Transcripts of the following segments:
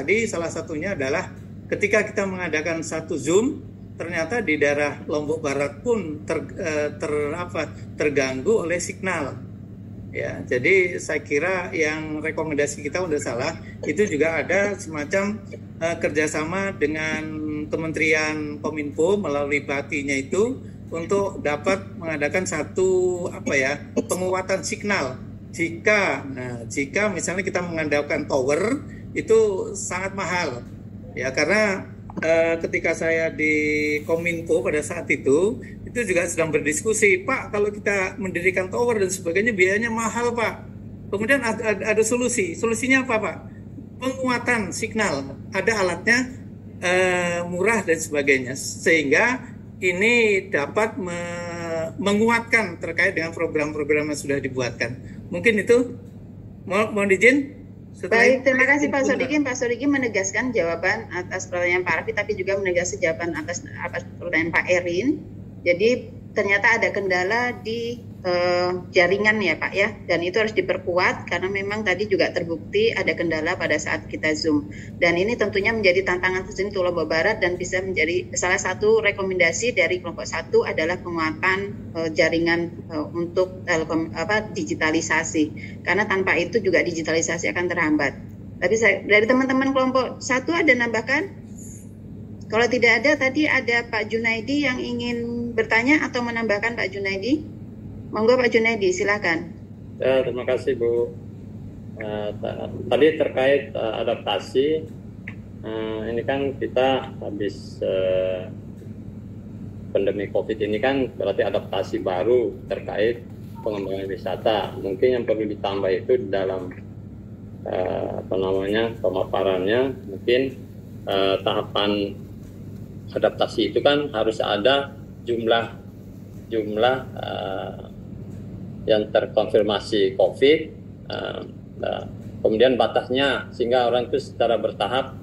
tadi salah satunya adalah ketika kita mengadakan satu Zoom, ternyata di daerah Lombok Barat pun terganggu oleh signal. Ya, jadi saya kira yang rekomendasi kita udah salah. Itu juga ada semacam kerjasama dengan Kementerian Kominfo melalui Batinya itu untuk dapat mengadakan satu penguatan signal. Jika misalnya kita mengandalkan tower itu sangat mahal, ya karena ketika saya di Kominfo pada saat itu juga sedang berdiskusi, Pak, kalau kita mendirikan tower dan sebagainya biayanya mahal, Pak. Kemudian ada solusinya apa, Pak? Penguatan signal, ada alatnya murah dan sebagainya, sehingga ini dapat menguatkan terkait dengan program-program yang sudah dibuatkan. Mungkin itu, mohon izin. Baik, terima kasih Pak Sodikin. Pak Sodikin menegaskan jawaban atas pertanyaan Pak Raffi, tapi juga menegaskan jawaban atas pertanyaan Pak Erin. Jadi ternyata ada kendala di jaringan ya Pak ya, dan itu harus diperkuat karena memang tadi juga terbukti ada kendala pada saat kita Zoom. Dan ini tentunya menjadi tantangan tersendiri untuk Lombok Barat dan bisa menjadi salah satu rekomendasi dari kelompok 1 adalah penguatan jaringan untuk digitalisasi. Karena tanpa itu juga digitalisasi akan terhambat. Tapi dari teman-teman kelompok 1 ada nambahkan? Kalau tidak ada, tadi ada Pak Junaidi yang ingin bertanya atau menambahkan Pak Junaidi. Monggo Pak Junaidi, silakan. Ya, terima kasih Bu. Tadi terkait adaptasi, ini kan kita habis pandemi COVID ini kan berarti adaptasi baru terkait pengembangan wisata. Mungkin yang perlu ditambah itu dalam pemaparannya, mungkin tahapan adaptasi itu kan harus ada jumlah yang terkonfirmasi COVID, kemudian batasnya sehingga orang itu secara bertahap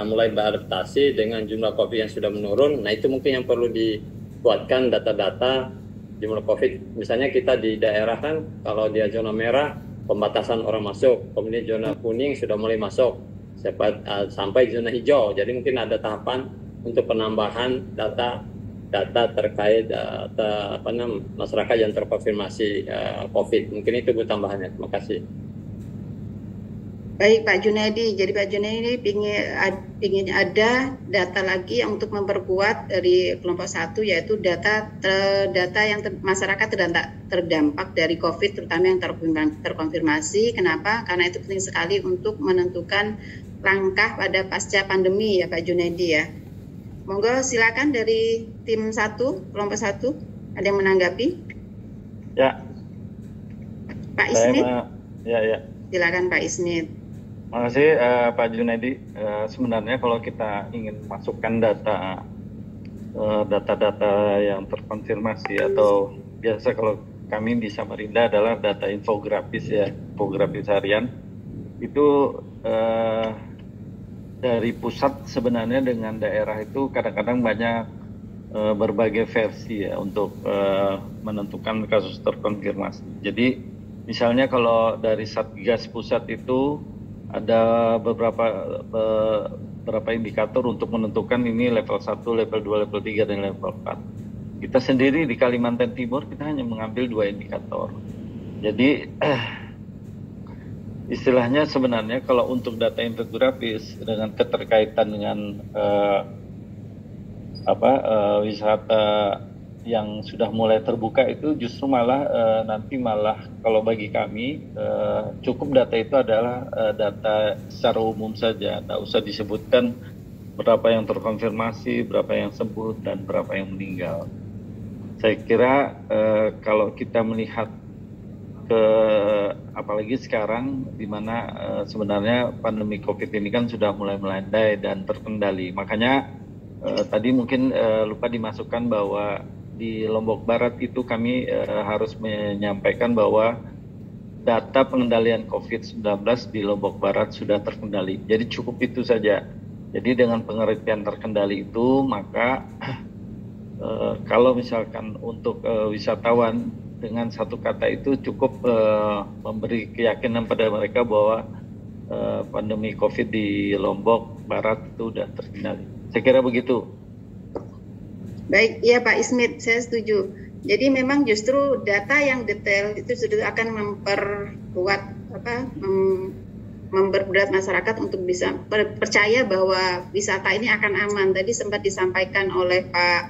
mulai beradaptasi dengan jumlah COVID yang sudah menurun. Nah itu mungkin yang perlu dikuatkan data-data jumlah COVID. Misalnya kita di daerah kan kalau dia zona merah pembatasan orang masuk, kemudian zona kuning sudah mulai masuk sampai zona hijau. Jadi mungkin ada tahapan untuk penambahan data terkait masyarakat yang terkonfirmasi COVID. Mungkin itu Bu tambahannya. Terima kasih. Baik Pak Junaidi, jadi Pak Junaidi ingin ada data lagi untuk memperkuat dari kelompok 1, yaitu data yang masyarakat terdampak dari COVID, terutama yang terkonfirmasi. Kenapa? Karena itu penting sekali untuk menentukan langkah pada pasca pandemi ya Pak Junaidi ya. Monggo silakan dari tim 1, kelompok 1, ada yang menanggapi? Ya. Pak Isnit? Ya. Silakan Pak Isnit. Terima kasih Pak Junaidi. Sebenarnya kalau kita ingin masukkan data-data yang terkonfirmasi atau biasa kalau kami di Samarinda adalah data infografis ya, infografis harian itu dari pusat sebenarnya dengan daerah itu kadang-kadang banyak berbagai versi ya untuk menentukan kasus terkonfirmasi. Jadi misalnya kalau dari Satgas pusat itu ada beberapa indikator untuk menentukan ini level 1, level 2, level 3, dan level 4. Kita sendiri di Kalimantan Timur kita hanya mengambil 2 indikator. Jadi istilahnya sebenarnya kalau untuk data infografis dengan keterkaitan dengan wisata yang sudah mulai terbuka itu justru malah nanti kalau bagi kami cukup data itu adalah data secara umum saja, tidak usah disebutkan berapa yang terkonfirmasi, berapa yang sembuh, dan berapa yang meninggal. Saya kira kalau kita melihat apalagi sekarang di mana sebenarnya pandemi COVID ini kan sudah mulai melandai dan terkendali. Makanya tadi mungkin lupa dimasukkan bahwa di Lombok Barat itu kami harus menyampaikan bahwa data pengendalian COVID-19 di Lombok Barat sudah terkendali. Jadi cukup itu saja. Jadi dengan pengertian terkendali itu maka kalau misalkan untuk wisatawan dengan satu kata itu cukup memberi keyakinan pada mereka bahwa pandemi COVID di Lombok Barat itu sudah terkendali. Saya kira begitu. Baik, iya Pak Ismit, saya setuju. Jadi memang justru data yang detail itu sudah akan memperkuat memperberat masyarakat untuk bisa percaya bahwa wisata ini akan aman. Tadi sempat disampaikan oleh Pak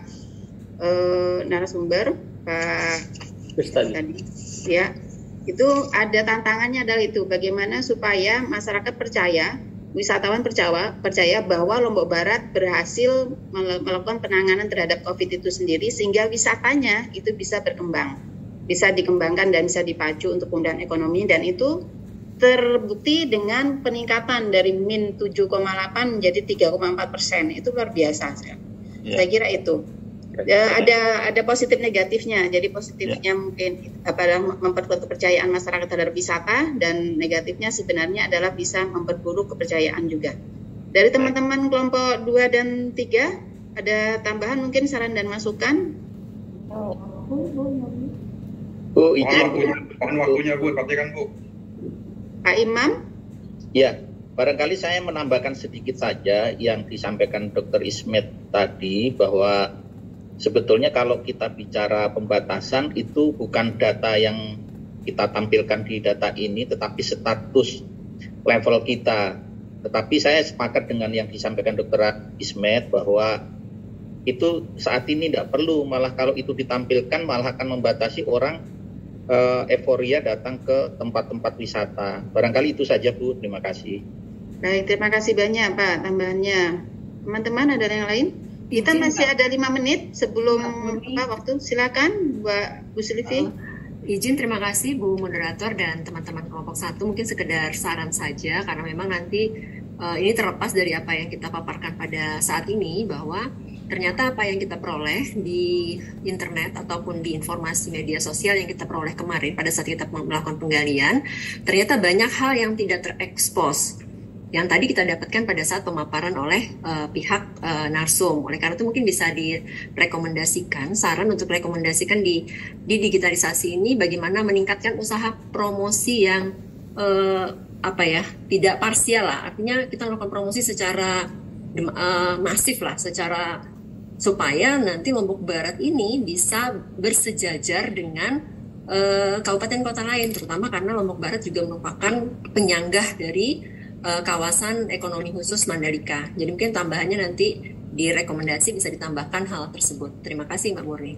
narasumber, Pak tadi, ya, itu ada tantangannya adalah itu bagaimana supaya masyarakat percaya, wisatawan percaya bahwa Lombok Barat berhasil melakukan penanganan terhadap COVID itu sendiri sehingga wisatanya itu bisa berkembang, bisa dikembangkan dan bisa dipacu untuk pemulihan ekonomi, dan itu terbukti dengan peningkatan dari min 7,8 menjadi 3,4%. Itu luar biasa. Saya kira itu. Ada positif negatifnya. Jadi positifnya mungkin memperkuat kepercayaan masyarakat terhadap wisata, dan negatifnya sebenarnya adalah bisa memperburuk kepercayaan juga. Dari teman-teman kelompok 2 dan 3 ada tambahan mungkin saran dan masukan? Bu, izin mohon waktunya Bu, pastikan Bu. Pak Imam? Ya, barangkali saya menambahkan sedikit saja yang disampaikan Dr. Ismet tadi, bahwa sebetulnya kalau kita bicara pembatasan itu bukan data yang kita tampilkan di data ini, tetapi status level kita. Tetapi saya sepakat dengan yang disampaikan Dr. Ismet bahwa itu saat ini tidak perlu, malah kalau itu ditampilkan malah akan membatasi orang euforia datang ke tempat-tempat wisata. Barangkali itu saja Bu, terima kasih. Baik, terima kasih banyak Pak tambahannya. Teman-teman ada yang lain? Kita masih ada 5 menit sebelum waktu. Silakan Bu Sylvie. Izin, terima kasih Bu Moderator dan teman-teman kelompok 1. Mungkin sekedar saran saja, karena memang nanti ini terlepas dari apa yang kita paparkan pada saat ini, bahwa ternyata apa yang kita peroleh di internet ataupun di informasi media sosial yang kita peroleh kemarin pada saat kita melakukan penggalian, ternyata banyak hal yang tidak terekspos yang tadi kita dapatkan pada saat pemaparan oleh pihak Narsum. Oleh karena itu mungkin bisa direkomendasikan, saran untuk rekomendasikan di digitalisasi ini bagaimana meningkatkan usaha promosi yang tidak parsial lah. Artinya kita melakukan promosi secara masif lah, supaya nanti Lombok Barat ini bisa bersejajar dengan kabupaten kota lain, terutama karena Lombok Barat juga merupakan penyanggah dari kawasan ekonomi khusus Mandalika. Jadi mungkin tambahannya nanti di rekomendasi bisa ditambahkan hal tersebut. Terima kasih Mbak Murni.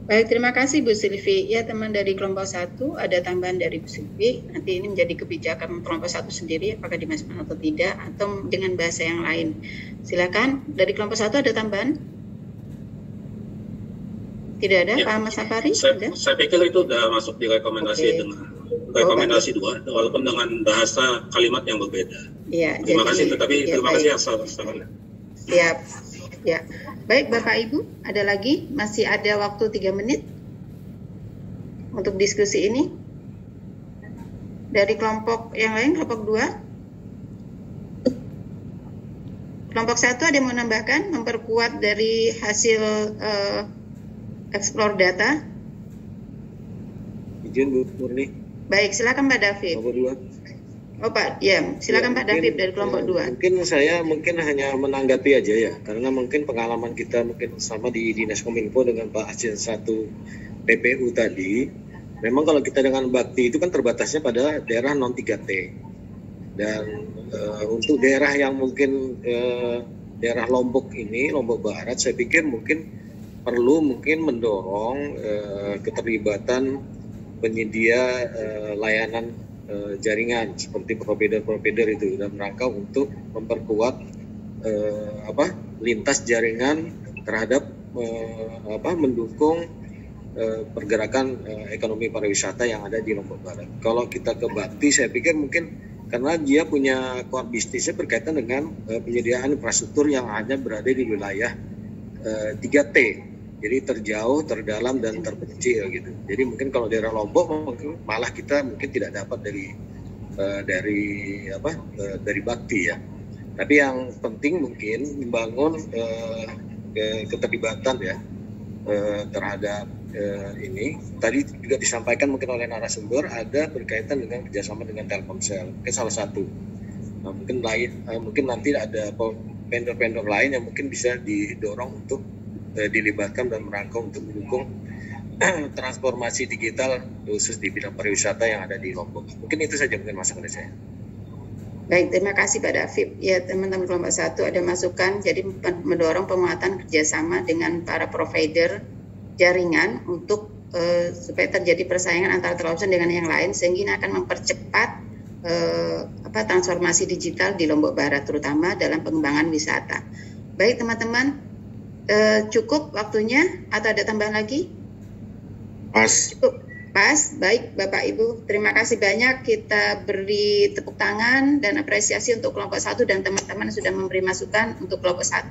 Baik, terima kasih Bu Sylvie. Ya, teman dari kelompok 1 ada tambahan dari Bu Sylvie. Nanti ini menjadi kebijakan kelompok 1 sendiri apakah dimasukkan atau tidak, atau dengan bahasa yang lain. Silakan, dari kelompok 1 ada tambahan? Tidak ada, ya, Pak Mas Safari? Saya pikir itu sudah masuk di rekomendasi dengan rekomendasi 2, walaupun dengan bahasa kalimat yang berbeda. Ya, terima kasih, tetapi terima kasih atas sarannya. Siap. Ya, baik Bapak Ibu, ada lagi? Masih ada waktu 3 menit untuk diskusi ini. Dari kelompok yang lain, kelompok 2. Kelompok 1 ada yang mau menambahkan, memperkuat dari hasil explore data? Izin Bu Murni. Baik, silakan Pak David. Kelompok 2. Oh Pak, ya silakan Pak David dari kelompok 2. Mungkin saya hanya menanggapi aja ya, karena mungkin pengalaman kita mungkin sama di Dinas Kominfo dengan Pak Asian 1 PPU tadi. Memang kalau kita dengan bakti itu kan terbatasnya pada daerah non 3T. Dan untuk daerah yang mungkin daerah Lombok ini, Lombok Barat, saya pikir perlu mendorong keterlibatan penyedia layanan jaringan seperti provider itu dalam rangka untuk memperkuat lintas jaringan terhadap mendukung pergerakan ekonomi pariwisata yang ada di Lombok Barat. Kalau kita ke Bakti, saya pikir mungkin karena dia punya core bisnisnya berkaitan dengan penyediaan infrastruktur yang hanya berada di wilayah 3T. Jadi terjauh, terdalam, dan terpencil gitu. Jadi mungkin kalau daerah Lombok malah kita tidak dapat dari Bakti ya. Tapi yang penting mungkin membangun keterlibatan ya terhadap ini. Tadi juga disampaikan mungkin oleh narasumber ada berkaitan dengan kerjasama dengan Telkomsel. Mungkin salah satu. mungkin nanti ada vendor-vendor lain yang mungkin bisa didorong untuk dilibatkan dan merangkul untuk mendukung transformasi digital khusus di bidang pariwisata yang ada di Lombok. Mungkin itu saja mungkin masukan dari saya. Baik, terima kasih Pak David. Ya, teman-teman kelompok 1 ada masukan, jadi mendorong penguatan kerjasama dengan para provider jaringan untuk supaya terjadi persaingan antara Telkomsel dengan yang lain, sehingga ini akan mempercepat transformasi digital di Lombok Barat, terutama dalam pengembangan wisata. Baik teman-teman, cukup waktunya atau ada tambahan lagi? Pas. Cukup. Pas, baik Bapak Ibu, terima kasih banyak. Kita beri tepuk tangan dan apresiasi untuk kelompok 1 dan teman-teman sudah memberi masukan untuk kelompok 1.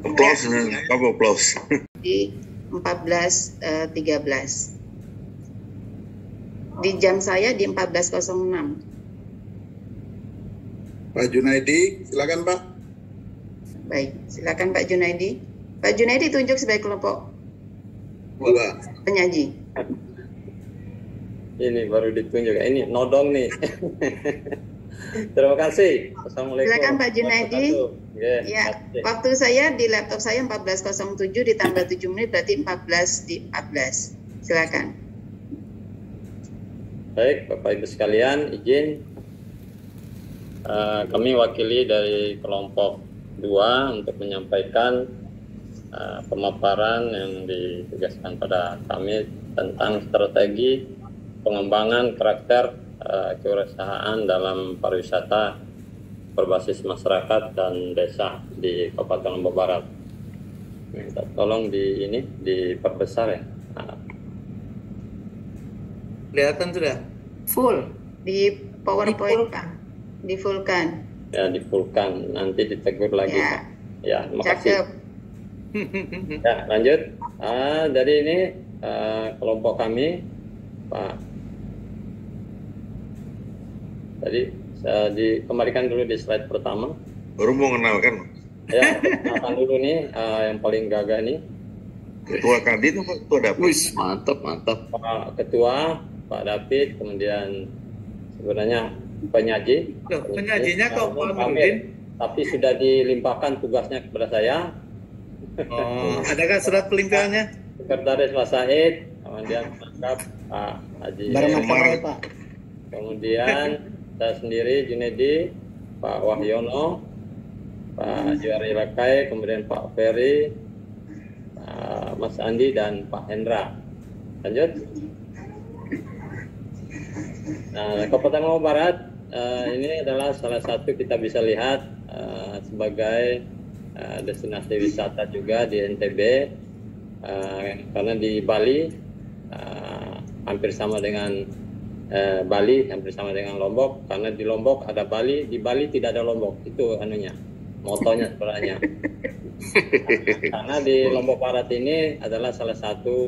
Applause. Di 14.13. Di jam saya di 14.06. Pak Junaidi, silakan Pak. Baik, silakan Pak Junaidi. Pak Junaidi tunjuk sebagai kelompok penyaji. Ini baru ditunjuk, ini nodong nih. Terima kasih. Assalamualaikum. Silakan Pak Junaidi. Ya, waktu saya di laptop saya 14.07 ditambah 7 menit berarti 14. Silakan. Baik, Bapak Ibu sekalian, izin kami wakili dari kelompok 2 untuk menyampaikan pemaparan yang ditugaskan pada kami tentang strategi pengembangan karakter kewirausahaan dalam pariwisata berbasis masyarakat dan desa di Kabupaten Lombok Barat. Minta tolong diperbesar ya. Kelihatan sudah? Full. Di PowerPoint Pak. Di fullkan. Ya, di fullkan. Nanti ditegur lagi ya. Pak. Ya, makasih. Ya, lanjut. Dari ini kelompok kami, Pak. Tadi saya dikembalikan dulu di slide pertama. Baru mau kenalkan. Ya, kenalkan dulu nih yang paling gagah nih. Ketua Kadin apa Ketua David? Wih, mantap. Pak Ketua, Pak David, kemudian sebenarnya penyaji. Penyajinya kok Pak Nurdin? Tapi sudah dilimpahkan tugasnya kepada saya. Oh, adakah surat pelimpahannya? Sekretaris Pak Said, kemudian Pak Haji Pak. Kemudian saya sendiri Junedi, Pak Wahyono, Pak Juari Lakai, kemudian Pak Ferry, Mas Andi dan Pak Hendra. Lanjut. Nah, Kabupaten Lombok Barat ini adalah salah satu kita bisa lihat sebagai destinasi wisata juga di NTB, karena di Bali hampir sama dengan Bali, hampir sama dengan Lombok, karena di Lombok ada Bali, di Bali tidak ada Lombok. Itu motonya sebenarnya. Karena di Lombok Barat ini adalah salah satu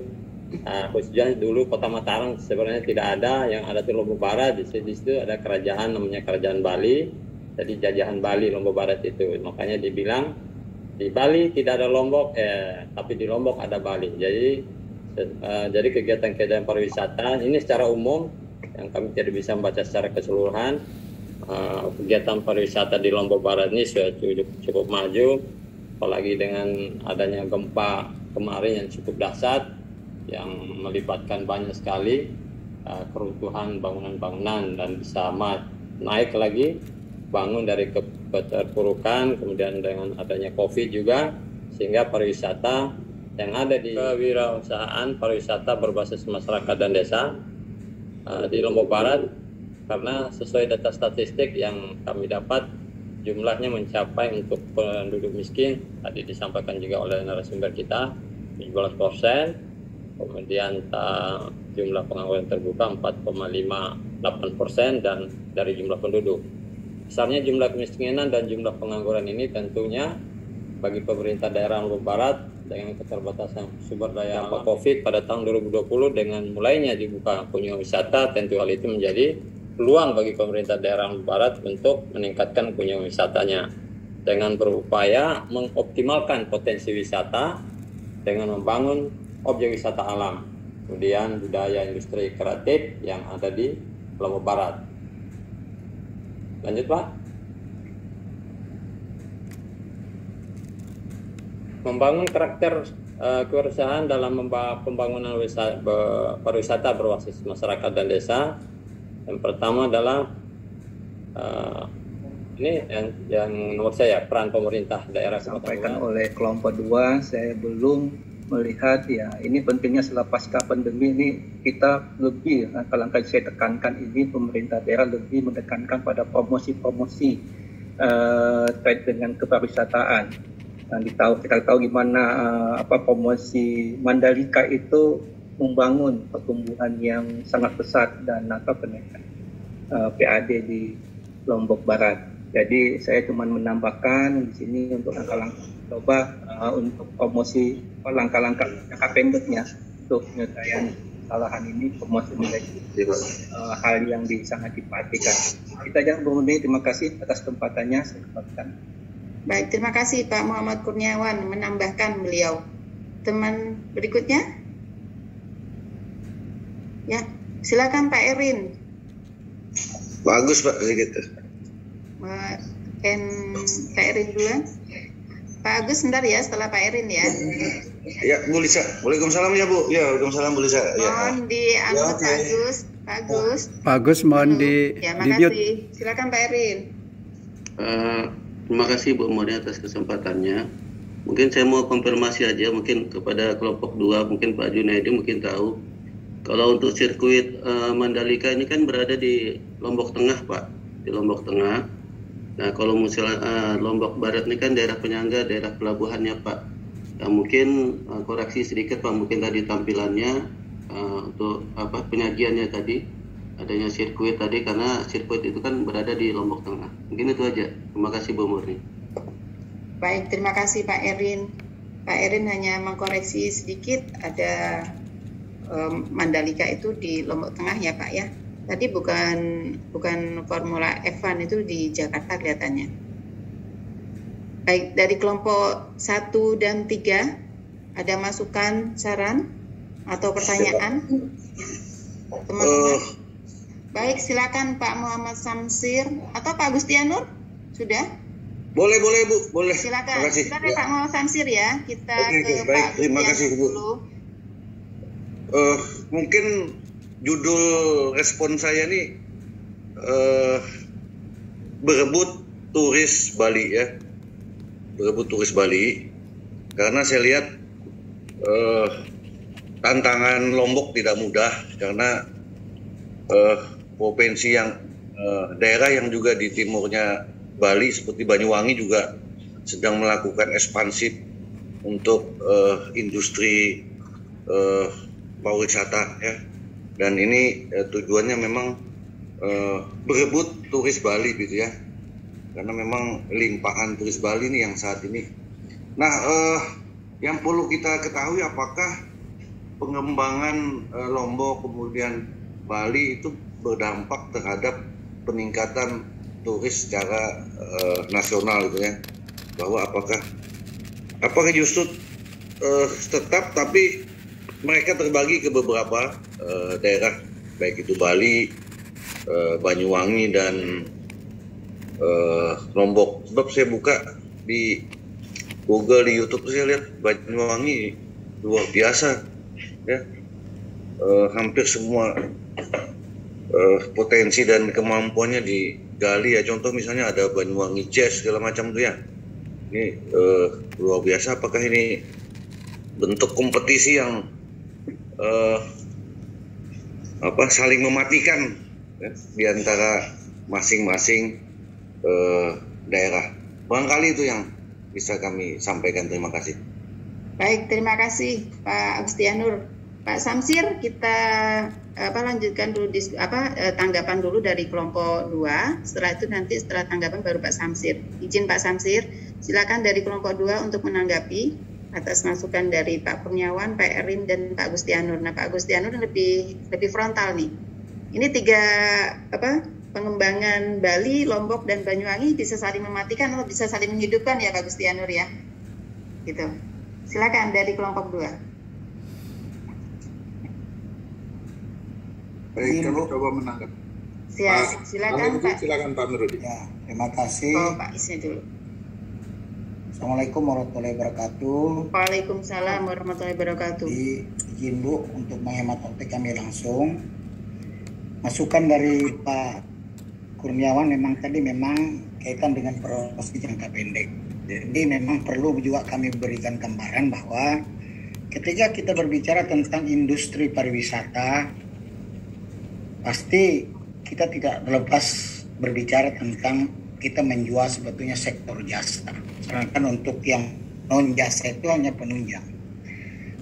khususnya dulu Kota Mataram sebenarnya tidak ada, yang ada di Lombok Barat. Di situ ada kerajaan namanya Kerajaan Bali, jadi jajahan Bali Lombok Barat itu. Makanya dibilang di Bali tidak ada Lombok, tapi di Lombok ada Bali. Jadi kegiatan-kegiatan pariwisata ini secara umum yang kami tidak bisa membaca secara keseluruhan. Kegiatan pariwisata di Lombok Barat ini sudah cukup maju, apalagi dengan adanya gempa kemarin yang cukup dahsyat yang melibatkan banyak sekali keruntuhan bangunan-bangunan dan bisa naik lagi bangun dari keterpurukan, kemudian dengan adanya COVID juga, sehingga pariwisata yang ada di kewirausahaan pariwisata berbasis masyarakat dan desa di Lombok Barat, karena sesuai data statistik yang kami dapat jumlahnya mencapai untuk penduduk miskin, tadi disampaikan juga oleh narasumber kita 17%, kemudian jumlah pengangguran terbuka 4,58% dan dari jumlah penduduk. Besarnya jumlah kemiskinan dan jumlah pengangguran ini tentunya bagi pemerintah daerah Lombok Barat dengan keterbatasan sumber daya COVID pada tahun 2020 dengan mulainya dibuka kunjungan wisata, tentu hal itu menjadi peluang bagi pemerintah daerah Lombok Barat untuk meningkatkan kunjungan wisatanya dengan berupaya mengoptimalkan potensi wisata dengan membangun objek wisata alam, kemudian budaya industri kreatif yang ada di Lombok Barat. Lanjut Pak. Membangun karakter kewirausahaan dalam pembangunan pariwisata berbasis masyarakat dan desa. Yang pertama adalah ini yang nomor saya, peran pemerintah daerah. Sampaikan oleh kelompok 2, saya belum melihat ya ini pentingnya setelah pasca pandemi ini kita lebih langkah-langkah saya tekankan ini pemerintah daerah lebih menekankan pada promosi-promosi terkait dengan kepariwisataan. Dan kita tahu gimana promosi Mandalika itu membangun pertumbuhan yang sangat pesat dan kenaikan PAD di Lombok Barat. Jadi saya cuma menambahkan di sini untuk langkah-langkah coba untuk promosi langkah-langkah jangka pendeknya untuk penyelesaian kesalahan ini, promosi menjadi hal yang sangat diperhatikan. Kita jangan berhenti. Terima kasih atas kesempatannya. Saya kembalikan. Baik, terima kasih Pak Muhammad Kurniawan menambahkan beliau. Teman berikutnya, ya silakan Pak Erin. Bagus Pak, gitu. Pak Erin duluan. Pak Agus sebentar ya, setelah Pak Erin ya. Ya, Bu Lisa. Waalaikumsalam ya Bu. Ya, waalaikumsalam Bu Lisa. Mohon diangkat Pak Agus. Pak Agus. Pak Agus mohon ya, makasih. Silakan Pak Erin. Terima kasih Bu Mori atas kesempatannya. Mungkin saya mau konfirmasi aja mungkin kepada kelompok 2, mungkin Pak Junaidi mungkin tahu. Kalau untuk sirkuit Mandalika ini kan berada di Lombok Tengah Pak, di Lombok Tengah. Nah kalau misalnya Lombok Barat ini kan daerah penyangga, daerah pelabuhannya Pak. Nah, mungkin koreksi sedikit Pak, mungkin tadi tampilannya untuk penyajiannya tadi. Adanya sirkuit tadi karena sirkuit itu kan berada di Lombok Tengah. Mungkin itu aja. Terima kasih Bu Murni. Baik, terima kasih Pak Erin. Pak Erin hanya mengkoreksi sedikit, ada Mandalika itu di Lombok Tengah ya Pak ya. Tadi bukan Formula F1 itu di Jakarta kelihatannya. Baik, dari kelompok 1 dan 3 ada masukan, saran atau pertanyaan? Teman-teman. Baik, silakan Pak Muhammad Samsir atau Pak Agustianur. Sudah? Boleh Bu, boleh. Silakan. Silakan Pak Muhammad Samsir ya. Kita ke baik. Pak Terima kasih Bu. Mungkin judul respon saya nih berebut turis Bali ya. Berebut turis Bali. Karena saya lihat tantangan Lombok tidak mudah karena provinsi yang daerah yang juga di timurnya Bali seperti Banyuwangi juga sedang melakukan ekspansif untuk industri pariwisata ya, dan ini tujuannya memang berebut turis Bali gitu ya, karena memang limpahan turis Bali ini yang saat ini. Nah yang perlu kita ketahui apakah pengembangan Lombok kemudian Bali itu berdampak terhadap peningkatan turis secara nasional gitu ya, bahwa apakah justru tetap tapi mereka terbagi ke beberapa daerah baik itu Bali, Banyuwangi dan Lombok. Sebab saya buka di Google, di YouTube saya lihat Banyuwangi luar biasa ya, hampir semua potensi dan kemampuannya digali ya. Contoh misalnya ada Banyuwangi Jazz segala macam tuh ya. Ini luar biasa. Apakah ini bentuk kompetisi yang saling mematikan ya, di antara masing-masing daerah? Barangkali itu yang bisa kami sampaikan. Terima kasih. Baik, terima kasih Pak Agustianur. Pak Samsir, kita lanjutkan dulu tanggapan dulu dari kelompok 2. Setelah itu nanti setelah tanggapan baru Pak Samsir. Izin Pak Samsir, silakan dari kelompok 2 untuk menanggapi atas masukan dari Pak Kurniawan, Pak Erin dan Pak Agustianur. Nah, Pak Agustianur lebih frontal nih. Ini 3 pengembangan Bali, Lombok dan Banyuwangi bisa saling mematikan atau bisa saling menghidupkan ya Pak Agustianur ya. Gitu. Silakan dari kelompok 2. Baik, kami coba menanggapi. Silakan Pak. Silakan Pak Nurudin. Ya, terima kasih. Oh, Pak Isnya dulu. Assalamualaikum warahmatullahi wabarakatuh. Waalaikumsalam warahmatullahi wabarakatuh. Izin Bu untuk menghemat waktu kami langsung. Masukan dari Pak Kurniawan memang kaitan dengan proses jangka pendek. Jadi memang perlu juga kami berikan gambaran bahwa ketika kita berbicara tentang industri pariwisata, pasti kita tidak lepas berbicara tentang kita menjual sebetulnya sektor jasa. Sedangkan untuk yang non jasa itu hanya penunjang.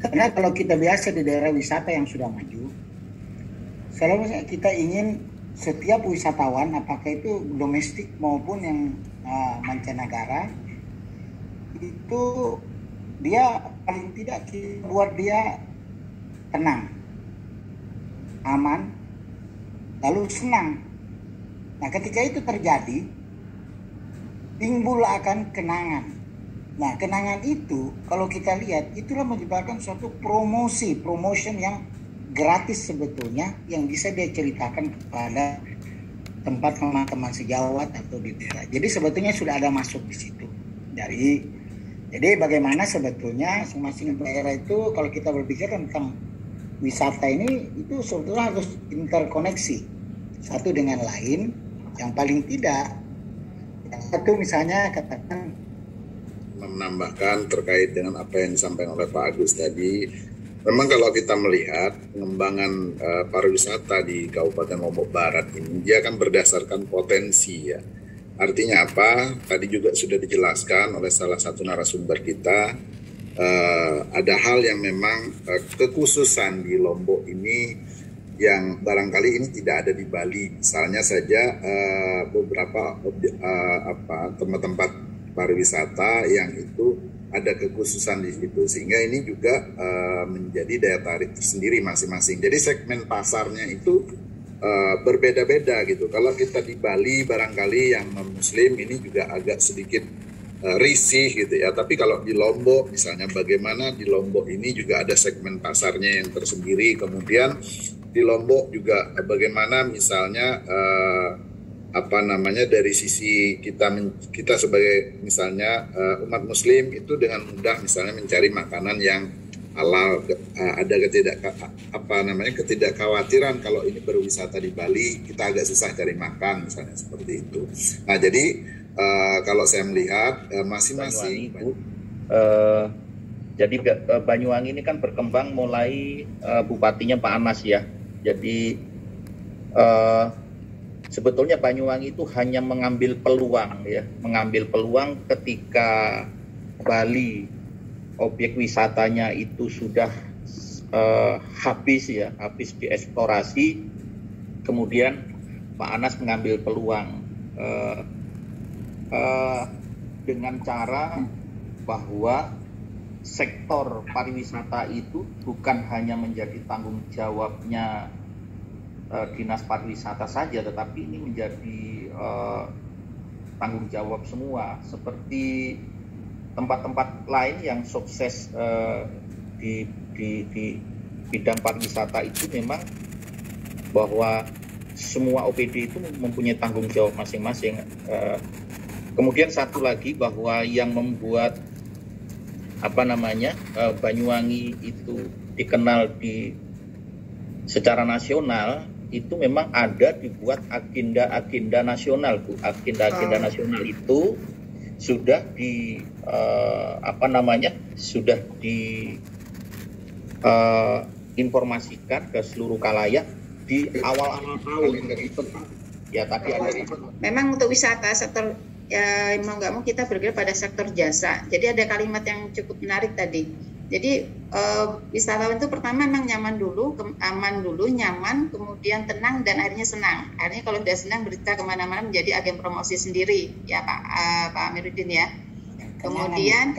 Karena kalau kita biasa di daerah wisata yang sudah maju, selalu kita ingin setiap wisatawan, apakah itu domestik maupun yang mancanegara, itu dia paling tidak buat dia tenang, aman, lalu senang. Nah, ketika itu terjadi, timbul akan kenangan. Nah, kenangan itu kalau kita lihat itulah menyebabkan suatu promotion yang gratis sebetulnya yang bisa dia ceritakan kepada tempat teman-teman sejawat atau di daerah. Jadi sebetulnya sudah ada masuk di situ. Jadi bagaimana sebetulnya masing-masing daerah itu kalau kita berbicara tentang wisata ini itu sebetulnya harus interkoneksi satu dengan lain. Yang paling tidak, yang satu misalnya katakan menambahkan terkait dengan apa yang disampaikan oleh Pak Agus tadi. Memang kalau kita melihat pengembangan pariwisata di Kabupaten Lombok Barat ini, dia akan berdasarkan potensi ya. Artinya apa? Tadi juga sudah dijelaskan oleh salah satu narasumber kita, ada hal yang memang kekhususan di Lombok ini yang barangkali ini tidak ada di Bali. Misalnya saja beberapa tempat-tempat pariwisata yang itu ada kekhususan di situ, sehingga ini juga menjadi daya tarik tersendiri masing-masing. Jadi segmen pasarnya itu berbeda-beda gitu. Kalau kita di Bali barangkali yang non-muslim ini juga agak sedikit risih gitu ya. Tapi kalau di Lombok misalnya, bagaimana di Lombok ini juga ada segmen pasarnya yang tersendiri. Kemudian di Lombok juga bagaimana misalnya dari sisi kita sebagai misalnya umat muslim itu dengan mudah misalnya mencari makanan yang halal, ada ketidakkhawatiran kalau ini berwisata di Bali kita agak susah cari makan misalnya seperti itu. Nah jadi kalau saya melihat masing-masing jadi Banyuwangi ini kan berkembang mulai bupatinya Pak Anas ya. Jadi sebetulnya Banyuwangi itu hanya mengambil peluang ketika Bali objek wisatanya itu sudah habis dieksplorasi, kemudian Pak Anas mengambil peluang dengan cara bahwa sektor pariwisata itu bukan hanya menjadi tanggung jawabnya dinas pariwisata saja, tetapi ini menjadi tanggung jawab semua. Seperti tempat-tempat lain yang sukses di bidang pariwisata itu memang bahwa semua OPD itu mempunyai tanggung jawab masing-masing. Kemudian satu lagi bahwa yang membuat Banyuwangi itu dikenal secara nasional itu memang ada dibuat agenda nasional, Bu. Agenda nasional itu sudah sudah diinformasikan ke seluruh khalayak di awal-awal tahun. Ya tadi ada. Memang untuk wisata sektor ya mau nggak mau kita bergerak pada sektor jasa. Jadi ada kalimat yang cukup menarik tadi. Jadi wisatawan itu pertama memang nyaman dulu, aman dulu, nyaman, kemudian tenang dan akhirnya senang. Akhirnya kalau sudah senang berita kemana-mana menjadi agen promosi sendiri, ya Pak Amiruddin ya. Kemudian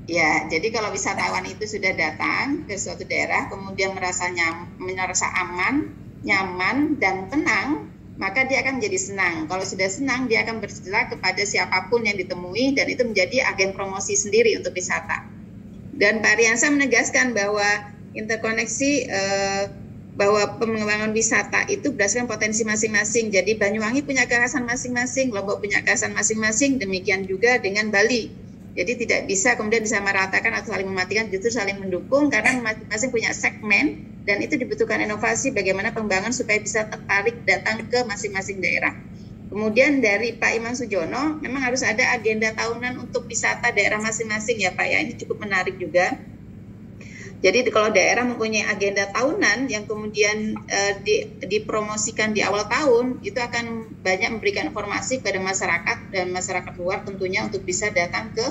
ya, jadi kalau wisatawan itu sudah datang ke suatu daerah, kemudian merasa aman, nyaman dan tenang, maka dia akan menjadi senang. Kalau sudah senang, dia akan bercerita kepada siapapun yang ditemui dan itu menjadi agen promosi sendiri untuk wisata. Dan Pak Riansa menegaskan bahwa interkoneksi bahwa pengembangan wisata itu berdasarkan potensi masing-masing. Jadi Banyuwangi punya kearifan masing-masing, Lombok punya kearifan masing-masing, demikian juga dengan Bali. Jadi tidak bisa kemudian disamaratakan atau saling mematikan, justru saling mendukung karena masing-masing punya segmen dan itu dibutuhkan inovasi bagaimana pengembangan supaya bisa tertarik datang ke masing-masing daerah. Kemudian dari Pak Iman Sujono, memang harus ada agenda tahunan untuk wisata daerah masing-masing ya Pak ya, ini cukup menarik juga. Jadi kalau daerah mempunyai agenda tahunan yang kemudian dipromosikan di awal tahun, itu akan banyak memberikan informasi kepada masyarakat dan masyarakat luar tentunya untuk bisa datang ke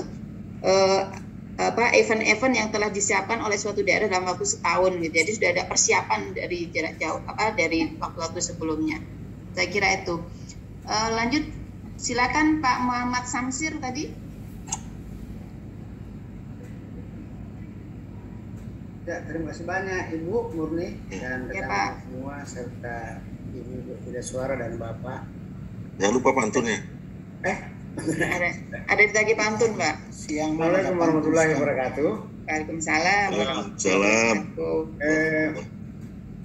event-event yang telah disiapkan oleh suatu daerah dalam waktu setahun gitu. Jadi sudah ada persiapan dari jarak jauh dari waktu-waktu sebelumnya. Saya kira itu. Lanjut, silakan Pak Muhammad Samsir tadi. Ya, terima kasih banyak Ibu Murni dan rekan semua serta Ibu Tidak Suara dan Bapak. Jangan lupa pantunnya. Ada ditagih pantun, Pak. Assalamualaikum warahmatullahi wabarakatuh. Waalaikumsalam. Salam.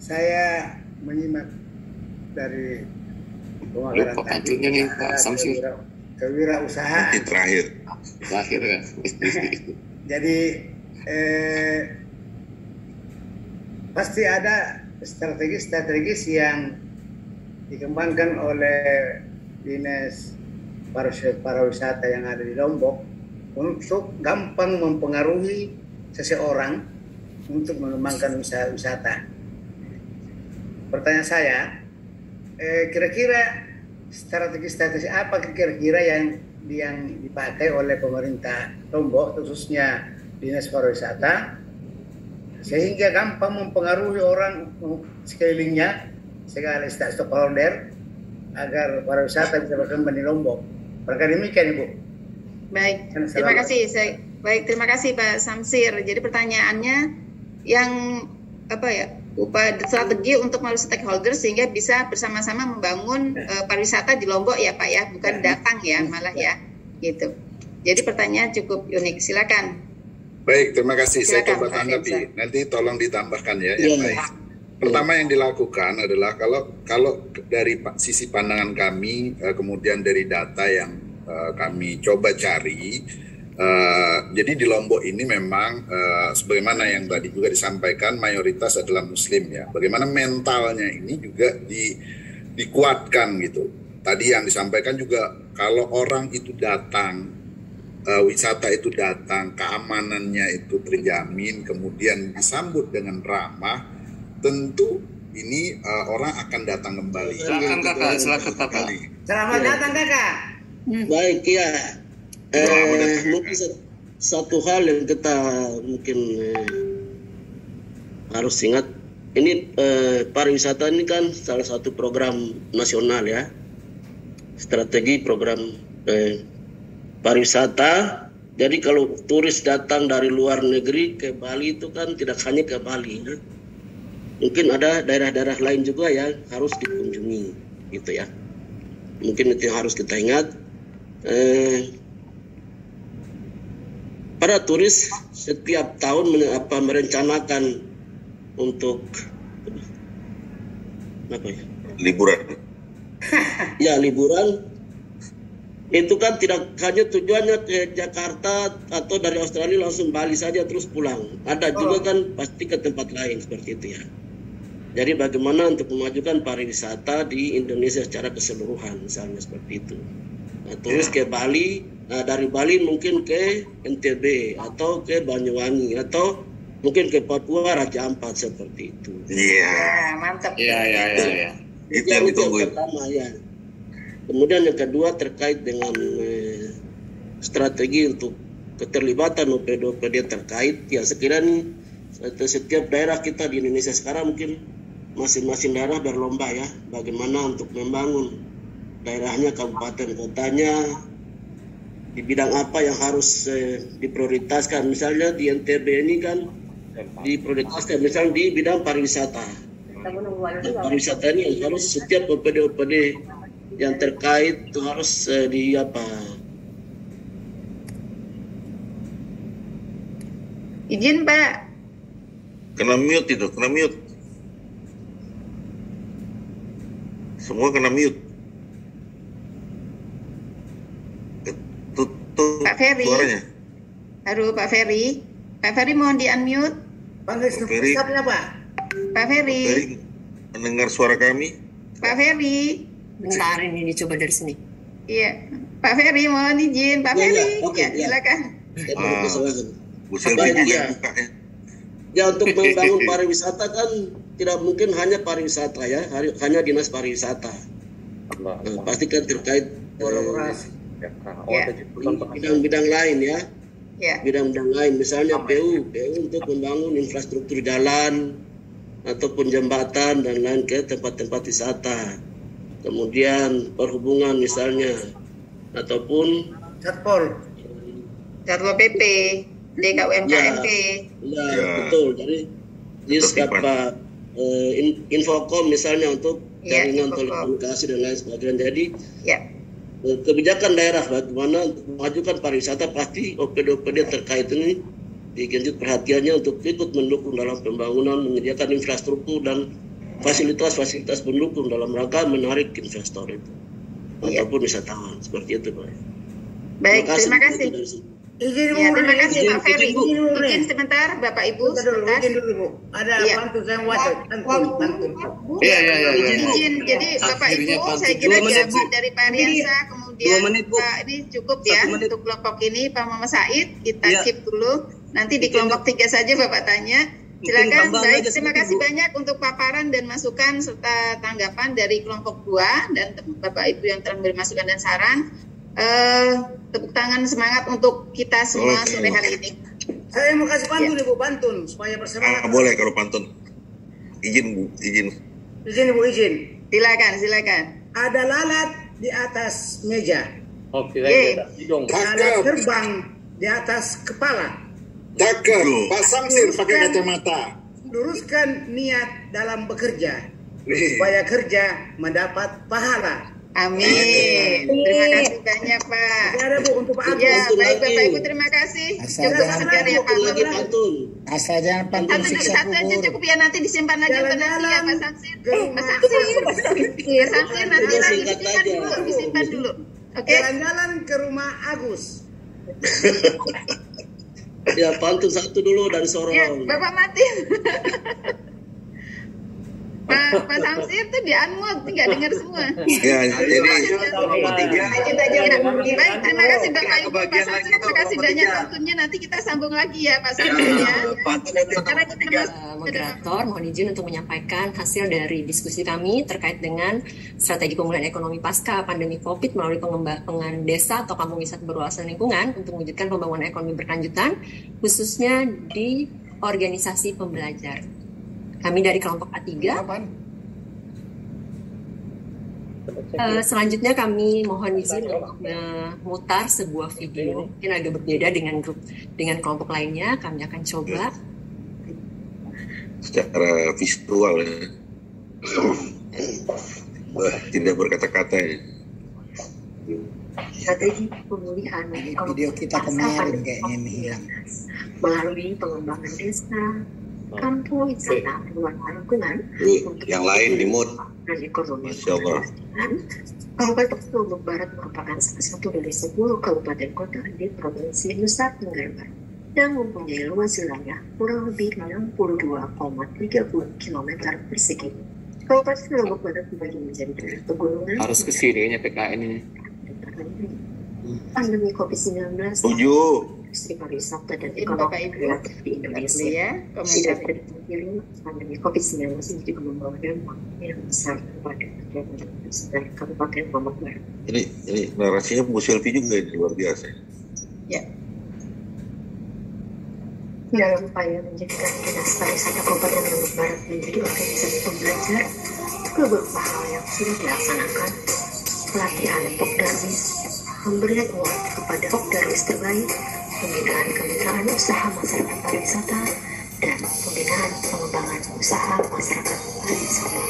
Saya menyimak dari pemakaran tadi kewirausahaan. Terakhir ya. Jadi pasti ada strategi-strategis yang dikembangkan oleh Dinas Pariwisata yang ada di Lombok untuk gampang mempengaruhi seseorang untuk mengembangkan wisata. Pertanyaan saya, kira-kira strategi-strategi apa kira-kira yang dipakai oleh pemerintah Lombok, khususnya Dinas Pariwisata, sehingga gampang mempengaruhi orang sekelilingnya, segala stakeholder, agar pariwisata bisa berkembang di Lombok. Barangkali demikian, Ibu. Baik, terima kasih. Terima kasih Pak Samsir. Jadi pertanyaannya yang upaya strategi untuk melalui stakeholder sehingga bisa bersama-sama membangun pariwisata di Lombok ya Pak ya, bukan datang ya malah ya, gitu. Jadi pertanyaan cukup unik. Silakan. Baik, terima kasih. Saya coba tanggapi. Nanti tolong ditambahkan ya. Yang baik. Pertama yang dilakukan adalah kalau dari sisi pandangan kami, kemudian dari data yang kami coba cari, jadi di Lombok ini memang sebagaimana yang tadi juga disampaikan mayoritas adalah Muslim ya. Bagaimana mentalnya ini juga dikuatkan gitu. Tadi yang disampaikan juga kalau orang itu datang, wisata itu datang, keamanannya itu terjamin, kemudian disambut dengan ramah, tentu ini orang akan datang kembali. Silakan Kakak. Selamat datang Kakak. Baik ya. Mungkin satu hal yang kita mungkin harus ingat, ini pariwisata ini kan salah satu program nasional ya, strategi program pariwisata. Jadi kalau turis datang dari luar negeri ke Bali itu kan tidak hanya ke Bali, ya. Mungkin ada daerah-daerah lain juga yang harus dikunjungi, gitu ya. Mungkin itu yang harus kita ingat. Para turis setiap tahun merencanakan untuk liburan. Ya, liburan. Itu kan tidak hanya tujuannya ke Jakarta atau dari Australia langsung Bali saja terus pulang. Ada juga kan pasti ke tempat lain seperti itu ya. Jadi bagaimana untuk memajukan pariwisata di Indonesia secara keseluruhan, misalnya seperti itu. Nah, terus ke Bali, dari Bali mungkin ke NTB atau ke Banyuwangi atau mungkin ke Papua Raja Ampat seperti itu. Iya. Mantap. Iya. Itu yang ditunggu. Pertama ya. Kemudian yang kedua terkait dengan strategi untuk keterlibatan OPD terkait, ya sekiranya setiap daerah kita di Indonesia sekarang mungkin masing-masing daerah berlomba ya, bagaimana untuk membangun daerahnya, kabupaten kotanya, di bidang apa yang harus diprioritaskan. Misalnya di NTB ini kan diprioritaskan misalnya di bidang pariwisata. Pariwisata ini yang harus setiap OPD yang terkait itu harus Izin Pak. Kena mute itu, kena mute. Semua kena mute. Tutup Pak Ferry. suaranya. Halo Pak Ferry. Pak Ferry mohon di-unmute. Pak Ferry. Pak Ferry. Mendengar suara kami? Pak Ferry. Bentar, ini dicoba dari sini. Iya. Pak Ferry mohon izin. Pak Ferry. Ya, silakan. Bu Selvi buka ya. Ya, untuk membangun pariwisata kan tidak mungkin hanya pariwisata ya, hanya dinas pariwisata. Nah, pasti kan terkait bidang-bidang lain ya. Bidang-bidang lain, misalnya PU untuk membangun infrastruktur jalan ataupun jembatan dan lain ke tempat-tempat wisata. Kemudian perhubungan misalnya, ataupun Satpol PP, DKUMKMP. Ya, betul. Jadi Infocom misalnya untuk jaringan telekomunikasi dan lain sebagainya. Jadi kebijakan daerah bagaimana untuk memajukan pariwisata, pasti OPD terkait ini digenjot perhatiannya untuk ikut mendukung dalam pembangunan, menyediakan infrastruktur dan fasilitas-fasilitas pendukung dalam rangka menarik investor itu ataupun wisatawan, seperti itu Pak. Baik, terima kasih. Terima kasih Pak Ferry. Izin sebentar Bapak Ibu. Sebentar. Izin dulu Bu. Ada pantun saya pantun. Izin. Jadi Bapak Ibu, saya kira jawaban dari Pak Riansa, kemudian Pak ini cukup ya untuk kelompok ini. Pak Muhammad Said kita skip dulu. Nanti di kelompok 3 saja Bapak tanya. Silakan. Baik, terima kasih banyak untuk paparan dan masukan serta tanggapan dari kelompok 2 dan Bapak Ibu yang telah memberi masukan dan saran. Tepuk tangan semangat untuk kita semua sore hari ini. Saya mau kasih pantun Ibu, pantun supaya bersemangat. Boleh kalau pantun. Izin Bu, izin. Izin Ibu, izin. Silakan. Ada lalat di atas meja. Ada terbang di atas kepala. Cakep, Pak Samsir pakai kacamata. Luruskan niat dalam bekerja supaya kerja mendapat pahala. Amin. Terima kasih banyak Pak. Ada Bu untuk Pak. Ya, baik Bapak Ibu, terima kasih. Asal jangan pantun siksa kubur. Cukup ya, nanti disimpan aja untuk nanti ya Pak Samsir. Pak Samsir. Iya Samsir, nanti lagi disimpan dulu. Oke. Jalan-jalan ke rumah Agus. Ya, pantun satu dulu dari Sorong. Ya, Bapak Martin. Pak Samsir tuh di-unmute, nggak dengar semua. Ya, jadi baik, terima kasih Bapak Ibu, Pak Samsir, terima kasih banyak tentunya. Nanti kita sambung lagi ya Pak Samsir ya. Moderator, mohon izin untuk menyampaikan hasil dari diskusi kami terkait dengan strategi pemulihan ekonomi pasca pandemi COVID melalui pengembangan desa atau kampung wisata berwawasan lingkungan untuk mewujudkan pembangunan ekonomi berkelanjutan, khususnya di organisasi pembelajar. Kami dari kelompok A3. Selanjutnya kami mohon izin untuk memutar sebuah video, mungkin agak berbeda dengan kelompok lainnya. Kami akan coba secara visual ya. Tidak berkata-kata ya. Strategi pemulihan video kita kemarin kayaknya ini hilang melalui pengembangan desa, kampung wisata berwarna lingkungan yang lain di mood. Masya Allah. Kabupaten Lombok Barat merupakan salah satu dari 10 kabupaten kota di Provinsi Nusa Tenggara Barat yang mempunyai luas wilayah kurang lebih 62,30 km persegi. Kabupaten Lombok Barat dibagi menjadi daerah pegunungan. Harus ke sini PKN ini. Pandemi COVID-19. Industri pariwisata dan ekonomi kreatif di Indonesia tidak terpungkiri pandemi COVID-19 ini juga membawa dampak yang besar kepada Kabupaten Lombok Barat. Ini narasinya Bu Selvi juga luar biasa. Ya. Dalam upaya menjadikan Dinas Pariwisata Kabupaten Lombok Barat menjadi organisasi pembelajar, beberapa hal yang sudah dilaksanakan, pelatihan Pokdarwis, pemberian award kepada Pokdarwis terbaik, pembinaan kemitraan usaha masyarakat pariwisata, dan pembinaan pengembangan usaha masyarakat pariwisata.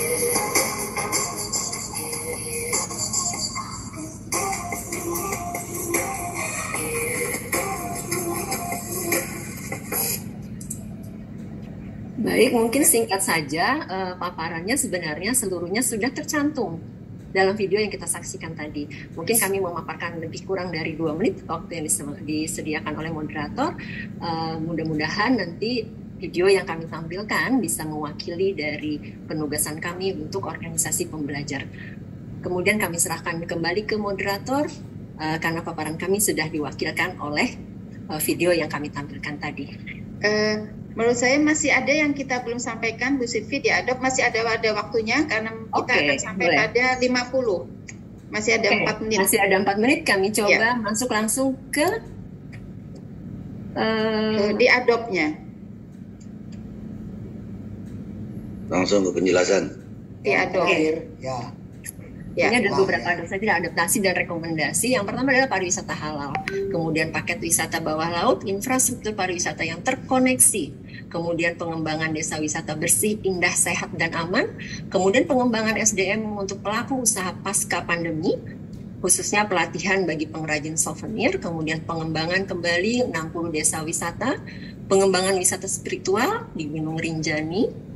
Baik, mungkin singkat saja paparannya sebenarnya seluruhnya sudah tercantum dalam video yang kita saksikan tadi. Mungkin kami memaparkan lebih kurang dari 2 menit waktu yang disediakan oleh moderator. Mudah-mudahan nanti video yang kami tampilkan bisa mewakili dari penugasan kami untuk organisasi pembelajar. Kemudian kami serahkan kembali ke moderator karena paparan kami sudah diwakilkan oleh video yang kami tampilkan tadi. Menurut saya masih ada yang kita belum sampaikan, Bu Sylvie, di Adobe masih ada waktunya karena kita akan sampai boleh. pada 50. Masih ada 4 menit. Masih ada 4 menit, kami coba masuk langsung ke di Adobe-nya. Langsung ke penjelasan. Di Adobe. Ini ada beberapa adaptasi dan rekomendasi. Yang pertama adalah pariwisata halal, kemudian paket wisata bawah laut, infrastruktur pariwisata yang terkoneksi, kemudian pengembangan desa wisata bersih, indah, sehat, dan aman, kemudian pengembangan SDM untuk pelaku usaha pasca pandemi, khususnya pelatihan bagi pengrajin souvenir, kemudian pengembangan kembali 60 desa wisata, pengembangan wisata spiritual di Gunung Rinjani,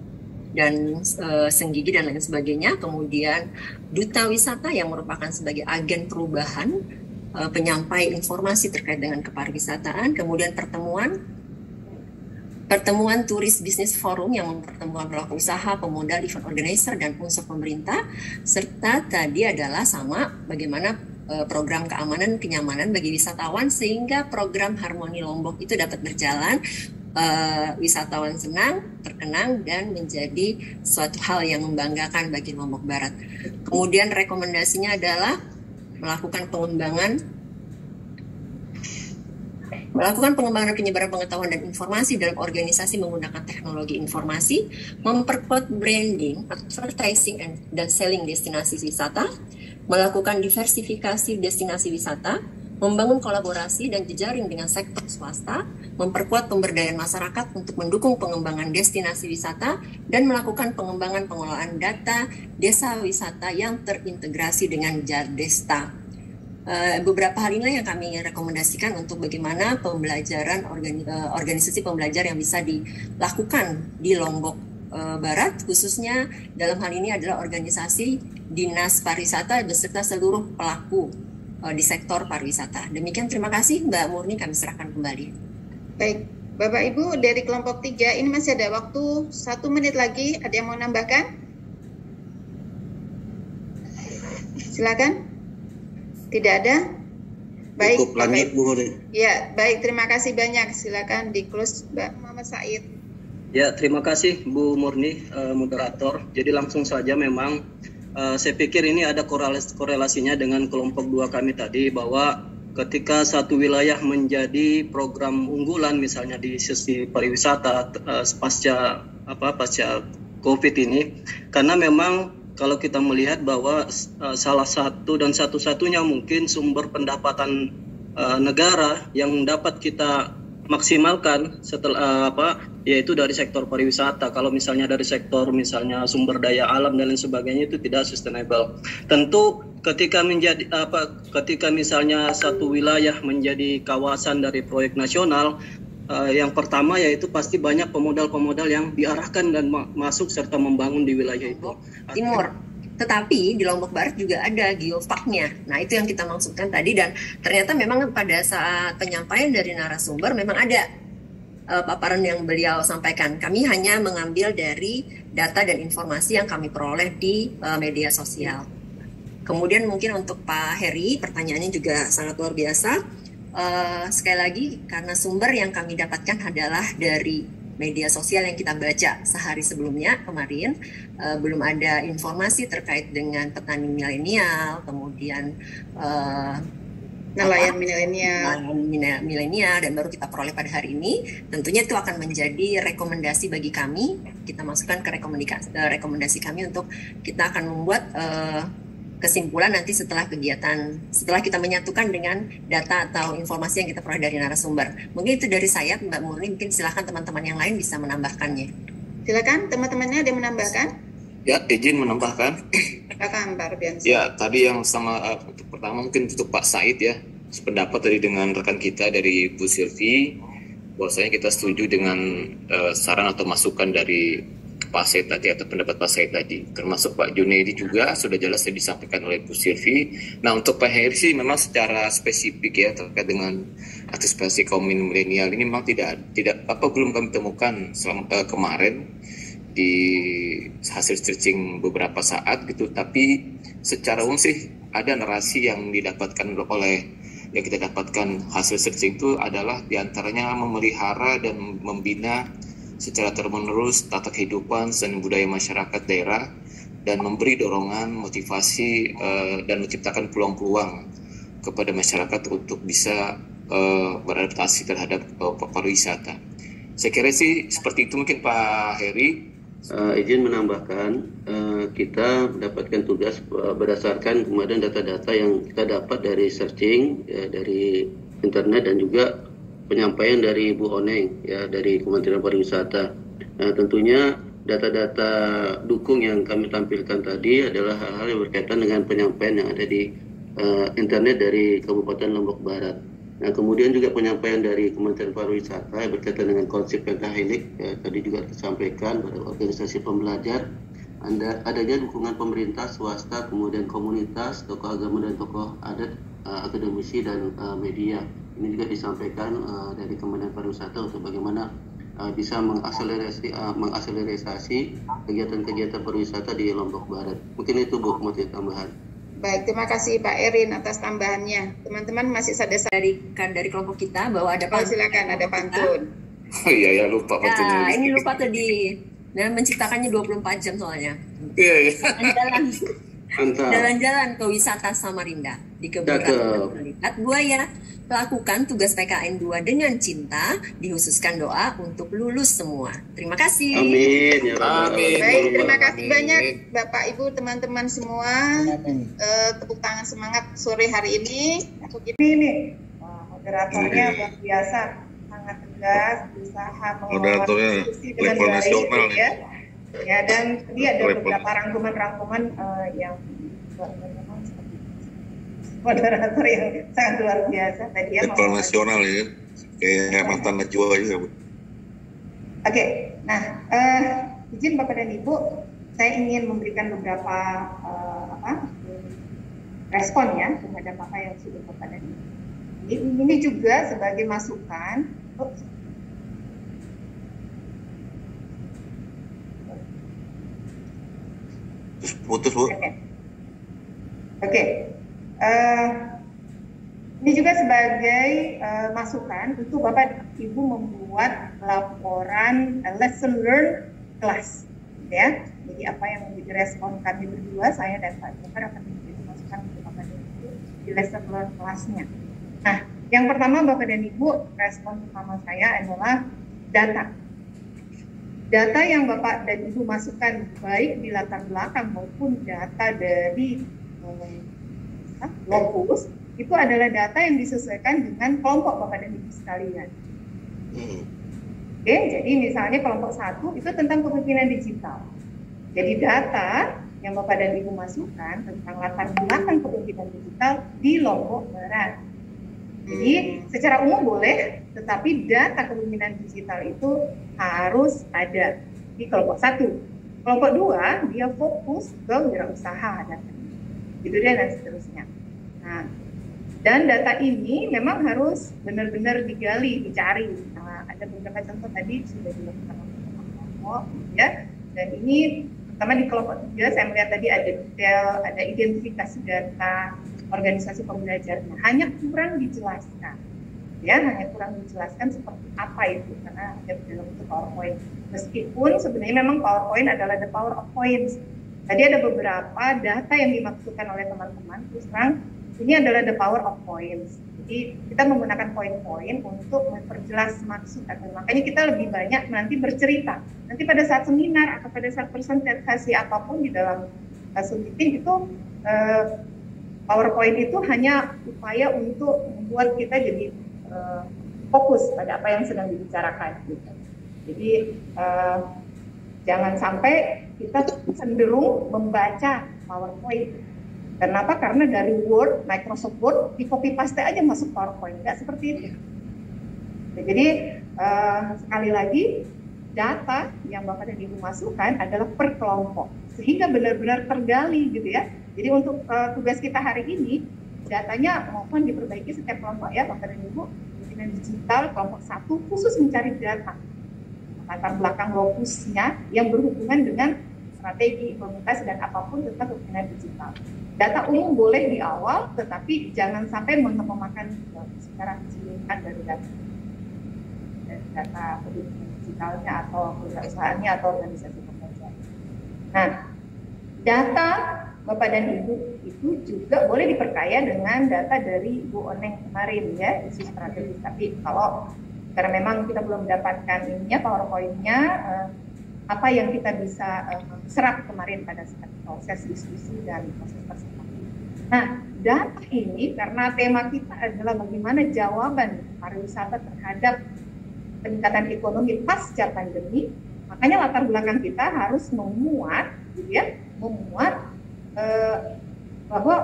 dan Senggigi dan lain sebagainya. Kemudian duta wisata yang merupakan sebagai agen perubahan, penyampai informasi terkait dengan kepariwisataan. Kemudian pertemuan turis bisnis forum yang mempertemukan pelaku usaha, pemodal, event organizer, dan unsur pemerintah. Serta tadi adalah sama bagaimana program keamanan kenyamanan bagi wisatawan sehingga program Harmoni Lombok itu dapat berjalan. Wisatawan senang, terkenang, dan menjadi suatu hal yang membanggakan bagi Lombok Barat. Kemudian rekomendasinya adalah melakukan pengembangan dan penyebaran pengetahuan dan informasi dalam organisasi menggunakan teknologi informasi, memperkuat branding, advertising, dan selling destinasi wisata, melakukan diversifikasi destinasi wisata, membangun kolaborasi dan jejaring dengan sektor swasta, memperkuat pemberdayaan masyarakat untuk mendukung pengembangan destinasi wisata, dan melakukan pengembangan pengelolaan data desa wisata yang terintegrasi dengan Jardesta. Beberapa hal inilah yang kami rekomendasikan untuk bagaimana pembelajaran organisasi pembelajar yang bisa dilakukan di Lombok Barat, khususnya dalam hal ini adalah organisasi Dinas Pariwisata beserta seluruh pelaku di sektor pariwisata. Demikian, terima kasih Mbak Murni, kami serahkan kembali. Baik, Bapak Ibu dari kelompok 3, ini masih ada waktu 1 menit lagi. Ada yang mau nambahkan? Silakan. Tidak ada? Baik. Cukup lanjut, Bu Murni. Ya, baik, terima kasih banyak. Silakan di close, Mbak Muhammad Said. Ya, terima kasih Bu Murni, moderator. Jadi langsung saja memang saya pikir ini ada korelasinya dengan kelompok 2 kami tadi, bahwa ketika satu wilayah menjadi program unggulan misalnya di sisi pariwisata pasca COVID ini, karena memang kalau kita melihat bahwa salah satu dan satu-satunya mungkin sumber pendapatan negara yang dapat kita maksimalkan setelah yaitu dari sektor pariwisata. Kalau misalnya dari sektor misalnya sumber daya alam dan lain sebagainya itu tidak sustainable. Tentu ketika misalnya satu wilayah menjadi kawasan dari proyek nasional, yang pertama yaitu pasti banyak pemodal-pemodal yang diarahkan dan masuk serta membangun di wilayah itu. Timur. Tetapi di Lombok Barat juga ada geoparknya. Nah, itu yang kita maksudkan tadi, dan ternyata memang pada saat penyampaian dari narasumber memang ada paparan yang beliau sampaikan. Kami hanya mengambil dari data dan informasi yang kami peroleh di media sosial. Kemudian mungkin untuk Pak Heri, pertanyaannya juga sangat luar biasa. Sekali lagi, karena sumber yang kami dapatkan adalah dari media sosial yang kita baca sehari sebelumnya kemarin, belum ada informasi terkait dengan petani milenial, kemudian nelayan milenial, dan baru kita peroleh pada hari ini. Tentunya itu akan menjadi rekomendasi bagi kami, kita masukkan ke rekomendasi kami untuk kita akan membuat kesimpulan nanti setelah kegiatan, setelah kita menyatukan dengan data atau informasi yang kita peroleh dari narasumber. Mungkin itu dari saya, Mbak Murni. Mungkin silakan teman-teman yang lain bisa menambahkannya. Silakan teman-temannya ada yang menambahkan? Ya, izin menambahkan. Silakan Pak Rubiansyah. Ya, tadi yang sama pertama mungkin untuk Pak Said ya, sependapat tadi dengan rekan kita dari Bu Sylvie, bahwasanya kita setuju dengan saran atau masukan dari Pak Said tadi atau pendapat Pak Said tadi, termasuk Pak Junaidi juga sudah jelas disampaikan oleh Bu Silvi. Nah, untuk Pak Heri sih memang secara spesifik ya terkait dengan antisipasi kaum milenial ini memang belum kami temukan selama kemarin di hasil searching beberapa saat gitu, tapi secara umum sih ada narasi yang didapatkan yang kita dapatkan hasil searching itu adalah diantaranya memelihara dan membina secara terus-menerus tata kehidupan dan budaya masyarakat daerah dan memberi dorongan, motivasi dan menciptakan peluang-peluang kepada masyarakat untuk bisa beradaptasi terhadap pariwisata. Saya kira sih seperti itu mungkin Pak Heri. Izin menambahkan, kita mendapatkan tugas berdasarkan kemudian data-data yang kita dapat dari searching ya, dari internet dan juga penyampaian dari Bu Oneng ya dari Kementerian Pariwisata. Nah, tentunya data-data dukung yang kami tampilkan tadi adalah hal-hal yang berkaitan dengan penyampaian yang ada di internet dari Kabupaten Lombok Barat. Nah, kemudian juga penyampaian dari Kementerian Pariwisata yang berkaitan dengan konsep pentahelik ya, tadi juga disampaikan pada organisasi pembelajar, adanya dukungan pemerintah, swasta, kemudian komunitas, tokoh agama dan tokoh adat, akademisi dan media. Ini juga disampaikan dari Kementerian Pariwisata untuk bagaimana bisa mengakselerasi kegiatan-kegiatan pariwisata di Lombok Barat. Mungkin itu Bu, motif tambahan. Baik, terima kasih Pak Erin atas tambahannya. Teman-teman masih sadar dari kelompok kita bahwa ada pantun. Silakan, ada pantun. Oh iya, lupa pantunnya. Nah, ini lupa tadi. Dan menciptakannya 24 jam soalnya. Iya. Jalan-jalan ke wisata Samarinda di Kebupaten melihat buaya. Lakukan tugas PKN 2 dengan cinta, dikhususkan doa untuk lulus semua. Terima kasih. Amin. Ya Amin. Baik, terima kasih banyak Bapak Ibu teman-teman semua. Tepuk tangan semangat sore hari ini. Ini moderatornya luar biasa, sangat tegas, berusaha mengelola diskusi dengan baik ya. Dan tadi ada beberapa rangkuman-rangkuman yang moderator yang sangat luar biasa tadi ya. Level nasional ya, kayak mantan Najwa juga. Oke, nah izin Bapak dan Ibu, saya ingin memberikan beberapa respon ya terhadap apa yang sudah Bapak dan Ibu. Ini juga sebagai masukan. Putus Bu. Oke. Ini juga sebagai masukan untuk Bapak Ibu membuat laporan lesson learned kelas, ya. Jadi apa yang menjadi respon kami berdua, saya dan Pak Jokar akan memberi masukan untuk Bapak dan Ibu di lesson learned kelasnya. Nah, yang pertama Bapak dan Ibu, respon pertama saya adalah data. Data yang Bapak dan Ibu masukkan baik di latar belakang maupun data dari Lokus itu adalah data yang disesuaikan dengan kelompok Bapak dan Ibu sekalian. Oke, jadi misalnya kelompok 1 itu tentang kepemimpinan digital. Jadi data yang Bapak dan Ibu masukkan tentang latar belakang kepemimpinan digital di Lombok Barat. Jadi secara umum boleh, tetapi data kepemimpinan digital itu harus ada di kelompok 1. Kelompok 2 dia fokus ke wirausaha dan gitu dan seterusnya. Nah, dan data ini memang harus benar-benar digali, dicari. Nah, ada beberapa contoh tadi sudah dilakukan oleh kelompok, ya. Dan ini pertama di kelompok 3 saya melihat tadi ada detail, ada identifikasi data organisasi pembelajarnya. Hanya kurang dijelaskan, ya, hanya kurang dijelaskan seperti apa itu karena ada dalam bentuk PowerPoint. Meskipun sebenarnya memang PowerPoint adalah the power of points. Tadi ada beberapa data yang dimaksudkan oleh teman-teman, terus terang ini adalah the power of points. Jadi kita menggunakan poin-poin untuk memperjelas maksud, atau makanya kita lebih banyak nanti bercerita. Nanti pada saat seminar atau pada saat presentasi apapun di dalam Zoom meeting itu PowerPoint itu hanya upaya untuk membuat kita jadi fokus pada apa yang sedang dibicarakan. Gitu. Jadi jangan sampai kita cenderung membaca PowerPoint. Kenapa? Karena dari Word, Microsoft Word, di copy paste aja masuk PowerPoint. Nggak seperti itu. Jadi sekali lagi, data yang Bapak dan Ibu masukkan adalah per kelompok, sehingga benar-benar tergali gitu ya. Jadi untuk tugas kita hari ini, datanya mohon diperbaiki setiap kelompok ya Bapak dan Ibu. Kepemimpinan digital kelompok 1 khusus mencari data latar belakang lokusnya yang berhubungan dengan strategi, implementasi dan apapun tentang kepemimpinan digital. Data umum boleh di awal, tetapi jangan sampai memakan secara keseluruhan dari data kepemimpinan digitalnya atau perusahaannya atau organisasi pekerjaan. Nah, data Bapak dan Ibu itu juga boleh diperkaya dengan data dari Bu Oneng kemarin ya, isu strategis. Tapi karena memang kita belum mendapatkan ininya, PowerPoint-nya, apa yang kita bisa serap kemarin pada saat proses diskusi dan proses tersebut. Nah, data ini karena tema kita adalah bagaimana jawaban pariwisata terhadap peningkatan ekonomi pasca pandemi, makanya latar belakang kita harus memuat bahwa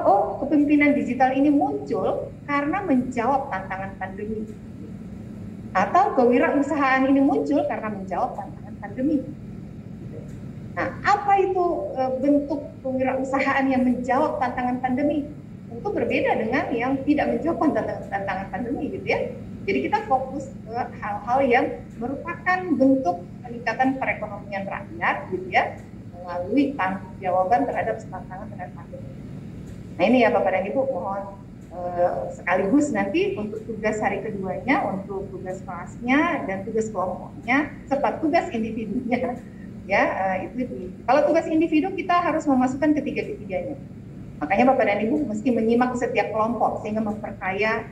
kepemimpinan digital ini muncul karena menjawab tantangan pandemi, atau kewirausahaan ini muncul karena menjawab tantangan pandemi. Nah, apa itu bentuk kewirausahaan yang menjawab tantangan pandemi? Tentu berbeda dengan yang tidak menjawab tantangan pandemi gitu ya. Jadi kita fokus ke hal-hal yang merupakan bentuk peningkatan perekonomian rakyat gitu ya, melalui jawaban terhadap tantangan terhadap pandemi. Nah ini ya Bapak dan Ibu, mohon sekaligus nanti untuk tugas hari keduanya, untuk tugas kelasnya dan tugas kelompoknya serta tugas individunya ya, kalau tugas individu kita harus memasukkan ketiga-tiganya. Makanya Bapak dan Ibu mesti menyimak setiap kelompok sehingga memperkaya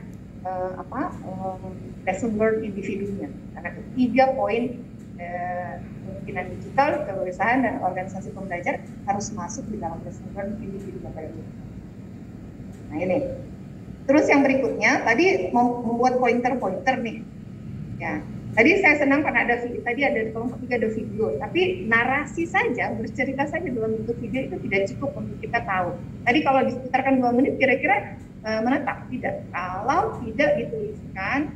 lesson learned individunya, karena ketiga poin kepemimpinan digital, kewirausahaan dan organisasi pembelajar harus masuk di dalam lesson learned individu Bapak dan Ibu. Nah ini. Terus yang berikutnya tadi membuat pointer-pointer nih. Ya. Tadi saya senang karena tadi ada di kelompok 3 ada video, tapi narasi saja, bercerita saja dalam bentuk video itu tidak cukup untuk kita tahu. Tadi kalau diputarkan 2 menit kira-kira menetap tidak. Kalau tidak dituliskan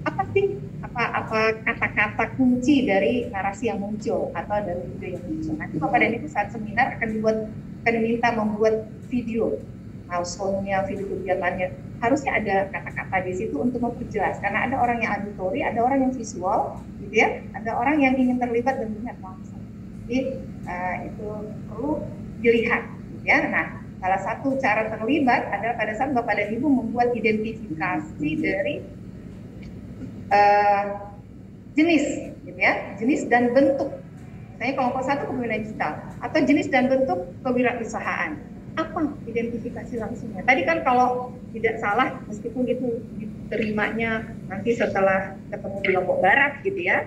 apa kata-kata kunci dari narasi yang muncul atau dari video yang muncul. Nanti Bapak dan Ibu saat seminar akan diminta membuat video, milestone-nya, video kegiatannya. Harusnya ada kata-kata di situ untuk memperjelas, karena ada orang yang auditori, ada orang yang visual, gitu ya, ada orang yang ingin terlibat dan melihat langsung. Jadi itu perlu dilihat, gitu ya. Nah, salah satu cara terlibat adalah pada saat Bapak dan Ibu membuat identifikasi dari jenis, gitu ya, jenis dan bentuk. Misalnya kelompok 1 kepemimpinan digital atau jenis dan bentuk kewirausahaan. Apa identifikasi langsungnya? Tadi kan kalau tidak salah, meskipun itu diterimanya nanti setelah ketemu di Lombok Barat gitu ya,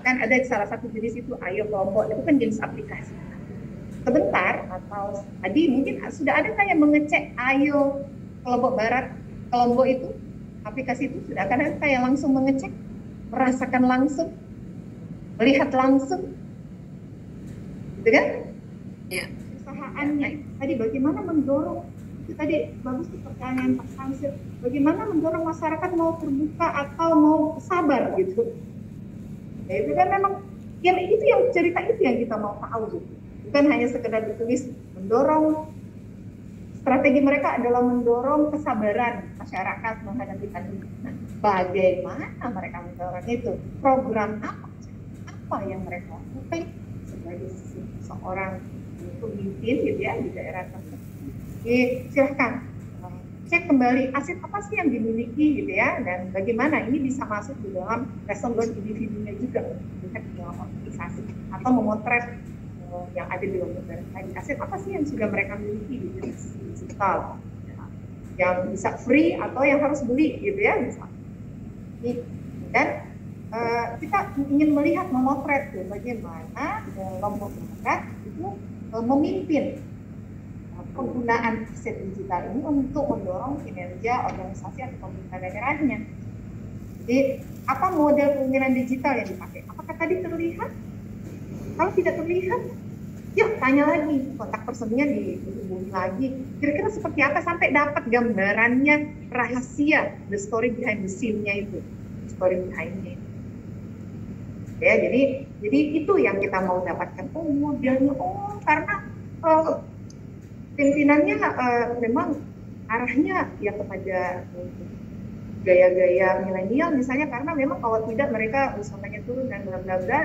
kan ada salah satu jenis itu ayo kelompok, itu kan jenis aplikasi. Sebentar atau tadi mungkin sudah ada yang mengecek ayo Lombok Barat, kelompok itu aplikasi itu sudah ada yang langsung mengecek, merasakan langsung, melihat langsung, gitu kan? Ya. Tadi bagaimana mendorong, itu tadi bagus pertanyaan Pak Samsir, bagaimana mendorong masyarakat mau terbuka atau mau sabar gitu. Ya, itu kan memang itu yang cerita itu yang kita mau tahu gitu. Bukan hanya sekedar ditulis mendorong, strategi mereka adalah mendorong kesabaran masyarakat menghadapi pandemi. Nah, bagaimana mereka mendorong itu? Program apa yang mereka lakukan sebagai seorang pemimpin gitu ya di daerah tersebut. Silahkan cek kembali aset apa sih yang dimiliki gitu ya, dan bagaimana ini bisa masuk di dalam lesson learned individunya juga dengan dalam organisasi atau memotret yang ada di dalam tadi aset apa sih yang sudah mereka miliki di digital yang bisa free atau yang harus beli gitu ya misalnya. Dan kita ingin melihat memotret bagaimana kelompok masyarakat itu memimpin penggunaan aset digital ini untuk mendorong kinerja organisasi atau pemerintah daerahnya. Jadi apa model pemimpinan digital yang dipakai? Apakah tadi terlihat? Kalau tidak terlihat, yuk tanya lagi, kontak personnya dihubungi lagi. Kira-kira seperti apa sampai dapat gambarannya rahasia, the story behind the scene-nya itu, story behind-nya. Ya, jadi itu yang kita mau dapatkan. Oh, modelnya, karena pimpinannya memang arahnya ya kepada gaya-gaya milenial misalnya, karena memang kalau tidak mereka usahanya turun dan bla bla bla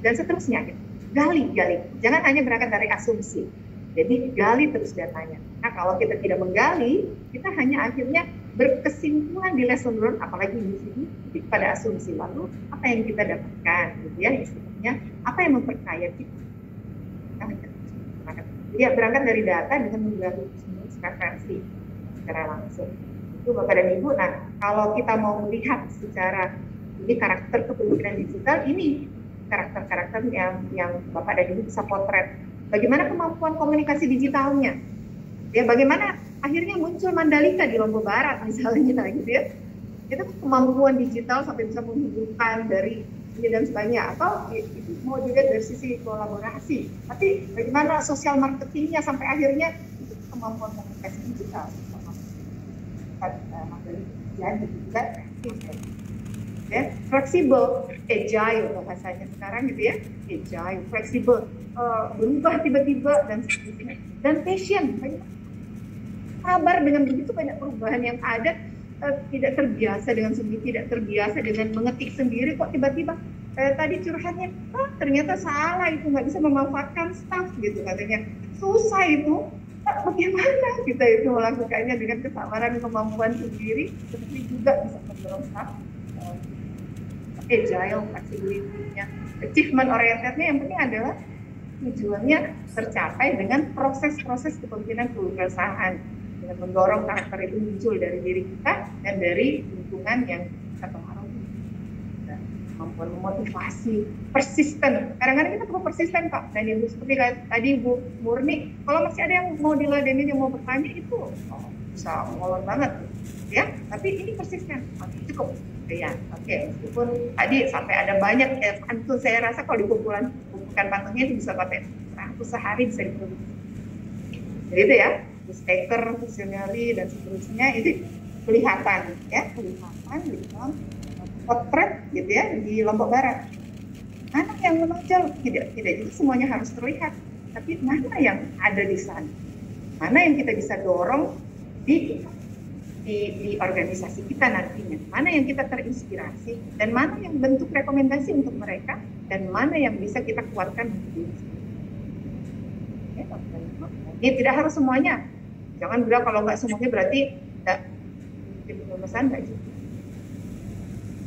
dan seterusnya. Gitu. Gali, jangan hanya berangkat dari asumsi. Jadi gali terus datanya. Nah, kalau kita tidak menggali, kita hanya akhirnya berkesimpulan di lesson learned, apalagi individu pada asumsi. Lalu apa yang kita dapatkan, gitu ya, istilahnya apa yang memperkaya kita. Jadi berangkat dari data dengan menggali referensi secara langsung. Itu Bapak dan Ibu. Nah, kalau kita mau melihat secara ini karakter kepemimpinan digital, ini karakter-karakter yang Bapak dan Ibu bisa potret. Bagaimana kemampuan komunikasi digitalnya? Ya, bagaimana akhirnya muncul Mandalika di Lombok Barat misalnya, gitu ya. Itu kemampuan digital sampai bisa menghubungkan dari ini dan sebagainya, atau itu mau dilihat dari sisi kolaborasi. Tapi bagaimana sosial marketingnya sampai akhirnya itu kemampuan komunikasi digital. Jadi juga ya, fleksibel, agile bahasanya sekarang gitu ya, agile, fleksibel, berubah tiba-tiba dan sebagainya, dan passion. Sabar dengan begitu banyak perubahan yang ada, tidak terbiasa dengan sendiri, tidak terbiasa dengan mengetik sendiri, kok tiba-tiba tadi curhatnya, ternyata salah, itu nggak bisa memanfaatkan staff gitu katanya, susah itu. Bagaimana kita itu melakukannya dengan kesabaran dan kemampuan sendiri, tetapi juga bisa mendorong staff agile, flexibility-nya, achievement oriented-nya yang penting adalah tujuannya tercapai dengan proses-proses kepemimpinan kewirausahaan, dengan mendorong karakter itu muncul dari diri kita dan dari lingkungan yang kita pengaruhi. Kemampuan memotivasi, persisten. Kadang-kadang kita perlu persisten, Pak. Dan Ibu seperti tadi Ibu Murni, kalau masih ada yang mau diladenin, yang mau bertanya itu bisa ngolor banget, ya. Tapi ini persisten, cukup. Ya, oke. Meskipun tadi sampai ada banyak pantun, saya rasa kalau dikumpulkan pantunnya itu bisa pakai 100 sehari bisa diproduksi. Jadi itu ya, staker, visionary dan seterusnya itu kelihatan ya, kelihatan di dalam potret gitu ya di Lombok Barat. Mana yang menonjol? Tidak itu semuanya harus terlihat, tapi mana yang ada di sana? Mana yang kita bisa dorong di organisasi kita nantinya, mana yang kita terinspirasi, dan mana yang bentuk rekomendasi untuk mereka, dan mana yang bisa kita kuatkan untuk diri sendiri. Ini tidak harus semuanya. Jangan bilang kalau nggak semuanya berarti tidak pemesan nggak juga.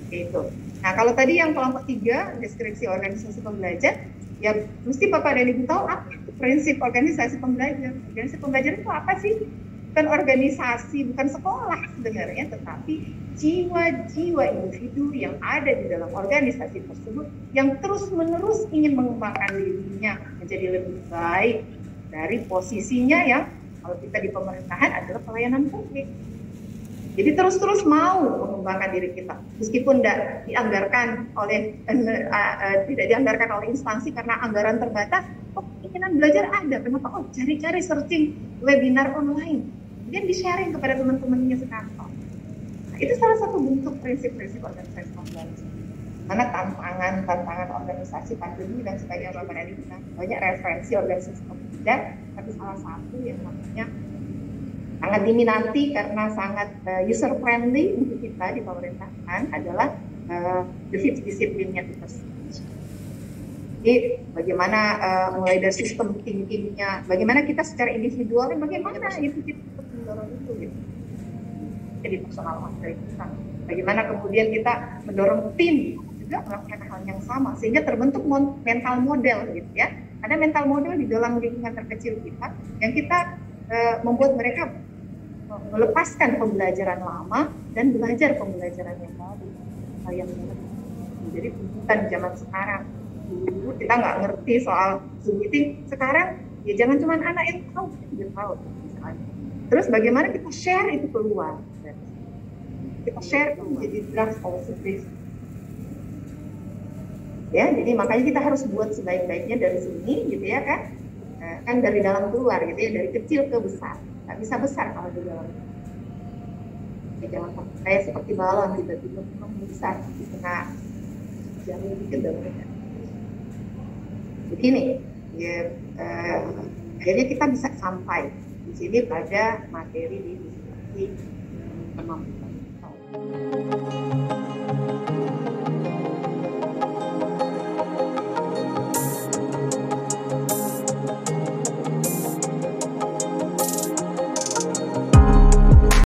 Gitu. Nah, kalau tadi yang kelompok 3, deskripsi organisasi pembelajar, ya mesti Bapak dan Ibu tahu apa itu prinsip organisasi pembelajar. Organisasi pembelajar itu apa sih? Bukan organisasi, bukan sekolah sebenarnya, tetapi jiwa-jiwa individu yang ada di dalam organisasi tersebut yang terus-menerus ingin mengembangkan dirinya menjadi lebih baik dari posisinya yang kalau kita di pemerintahan adalah pelayanan publik. Jadi terus-terus mau mengembangkan diri kita, meskipun tidak dianggarkan oleh instansi karena anggaran terbatas. Oh, keinginan belajar ada, kenapa? Oh, cari-cari searching webinar online. Kemudian di-sharing kepada teman-temannya sekantor. Nah, itu salah satu bentuk prinsip-prinsip organisasi pembelajar. Mana tantangan organisasi pandemi dan sebagainya, banyak referensi organisasi pembelajar, tapi salah satu yang namanya sangat diminati karena sangat user friendly untuk kita di pemerintahan adalah the fifth discipline-nya kita sendiri. Jadi bagaimana mulai dari sistem thinking-nya, bagaimana kita secara individual, bagaimana itu kita mendorong itu gitu. Jadi personal mastery kita. Bagaimana kemudian kita mendorong tim juga melakukan hal yang sama sehingga terbentuk mental model gitu ya. Ada mental model di dalam lingkungan terkecil kita yang kita membuat mereka melepaskan pembelajaran lama dan belajar pembelajaran yang baru. Hal yang menjadi tuntutan zaman sekarang. Dulu kita nggak ngerti soal Zoom meeting, sekarang ya jangan cuma anak yang tahu, dia tahu misalnya. Terus bagaimana kita share itu keluar? Kita share itu menjadi draft policy brief. Ya, jadi makanya kita harus buat sebaik-baiknya dari sini, gitu ya kan? Kan dari dalam keluar, gitu ya, dari kecil ke besar. Nggak bisa besar kalau di dalam. Ya, jangan kayak seperti balon tiba-tiba besar di tengah. jamin dikit dong mereka. Begini, ya, akhirnya kita bisa sampai di sini pada materi di diskusi kemampuan.